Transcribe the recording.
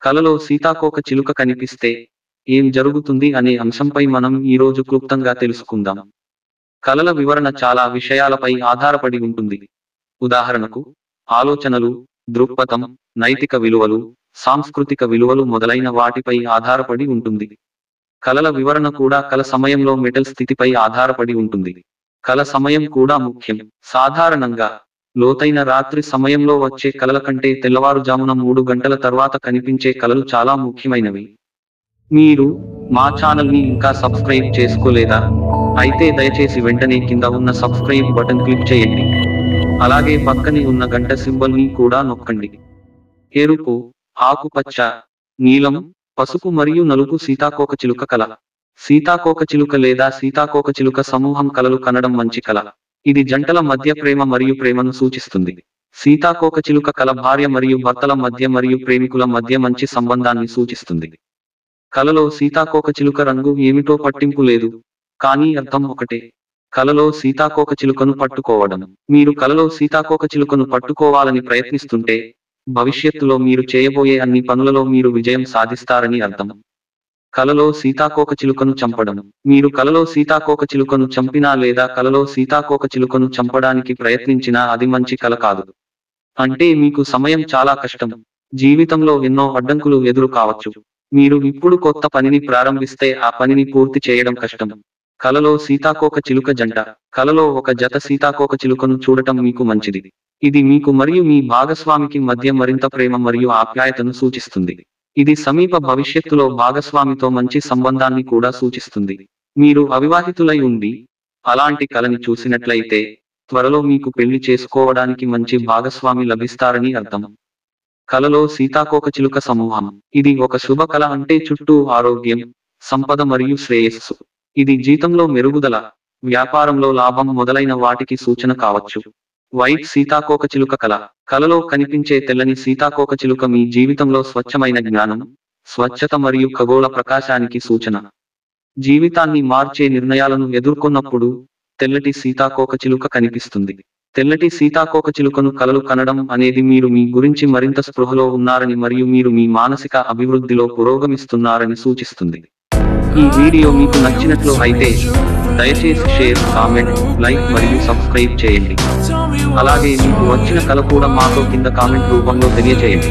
కలలో సీతాకోక చిలుక కనిపిస్తే ఏం జరుగుతుంది అనే అంశంపై మనం ఈరోజు క్లుప్తంగా తెలుసుకుందాం. కలల వివరణ చాలా విషయాలపై ఆధారపడి ఉంటుంది. ఉదాహరణకు ఆలోచనలు, దృక్పథం, నైతిక విలువలు, సాంస్కృతిక విలువలు మొదలైన వాటిపై ఆధారపడి ఉంటుంది. కలల వివరణ కూడా కల సమయంలో మెంటల్ స్థితిపై ఆధారపడి ఉంటుంది. కల సమయం కూడా ముఖ్యం. సాధారణంగా లోతైన రాత్రి సమయంలో వచ్చే కలల కంటే తెల్లవారుజామున 3 గంటల తర్వాత కనిపించే కలలు చాలా ముఖ్యమైనవి. మీరు మా ఛానల్ని ఇంకా సబ్స్క్రైబ్ చేసుకోలేదా? అయితే దయచేసి వెంటనే కింద ఉన్న సబ్స్క్రైబ్ బటన్ క్లిక్ చేయండి. అలాగే పక్కనే ఉన్న గంట సింబల్ని కూడా నొక్కండి. ఎరుపు, ఆకుపచ్చ, నీలం, పసుపు మరియు నలుపు సీతాకోక చిలుక కల. సీతాకోక చిలుక లేదా సీతాకోక చిలుక సమూహం కలలు కనడం మంచి కల. ఇది జంటల మధ్య ప్రేమ మరియు ప్రేమను సూచిస్తుంది. సీతాకోక చిలుక కల భార్య మరియు భర్తల మధ్య మరియు ప్రేమికుల మధ్య మంచి సంబంధాన్ని సూచిస్తుంది. కలలో సీతాకోక చిలుక రంగు ఏమిటో పట్టింపు లేదు, కానీ అర్థం ఒకటే. కలలో సీతాకోక చిలుకను పట్టుకోవడం. మీరు కలలో సీతాకోక చిలుకను పట్టుకోవాలని ప్రయత్నిస్తుంటే భవిష్యత్తులో మీరు చేయబోయే అన్ని పనులలో మీరు విజయం సాధిస్తారని అర్థం. కలలో సీతాకోక చిలుకను చంపడం. మీరు కలలో సీతాకోక చిలుకను చంపినా లేదా కలలో సీతాకోక చిలుకను చంపడానికి ప్రయత్నించినా అది మంచి కల కాదు. అంటే మీకు సమయం చాలా కష్టం. జీవితంలో ఎన్నో అడ్డంకులు ఎదురు కావచ్చు. మీరు ఇప్పుడు కొత్త పనిని ప్రారంభిస్తే ఆ పనిని పూర్తి చేయడం కష్టం. కలలో సీతాకోక చిలుక జంట. కలలో ఒక జత సీతాకోక చిలుకను చూడటం మీకు మంచిది. ఇది మీకు మరియు మీ భాగస్వామికి మధ్య మరింత ప్రేమ మరియు ఆప్యాయతను సూచిస్తుంది. ఇది సమీప భవిష్యత్తులో భాగస్వామితో మంచి సంబంధాన్ని కూడా సూచిస్తుంది. మీరు అవివాహితులై ఉండి అలాంటి కలని చూసినట్లయితే త్వరలో మీకు పెళ్లి చేసుకోవడానికి మంచి భాగస్వామి లభిస్తారని అర్థం. కలలో సీతాకోక చిలుక సమూహం. ఇది ఒక శుభ కల. అంటే చుట్టూ ఆరోగ్యం, సంపద మరియు శ్రేయస్సు. ఇది జీతంలో మెరుగుదల, వ్యాపారంలో లాభం మొదలైన వాటికి సూచన కావచ్చు. వైట్ సీతాకోక చిలుక కల. కలలో కనిపించే తెల్లని సీతాకోక చిలుక మీ జీవితంలో స్వచ్ఛమైన జ్ఞానం, స్వచ్ఛత మరియు ఖగోళ ప్రకాశానికి సూచన. జీవితాన్ని మార్చే నిర్ణయాలను ఎదుర్కొన్నప్పుడు తెల్లటి సీతాకోక చిలుక కనిపిస్తుంది. తెల్లటి సీతాకోక చిలుకను కలలు కనడం అనేది మీరు మీ గురించి మరింత స్పృహలో ఉన్నారని మరియు మీరు మీ మానసిక అభివృద్ధిలో పురోగమిస్తున్నారని సూచిస్తుంది. ఈ వీడియో మీకు నచ్చినట్లు అయితే దయచేసి షేర్, కామెంట్, లైక్ మరియు సబ్స్క్రైబ్ చేయండి. అలాగే మీకు వచ్చిన కల కూడా మాతో కింద కామెంట్ రూపంలో తెలియజేయండి.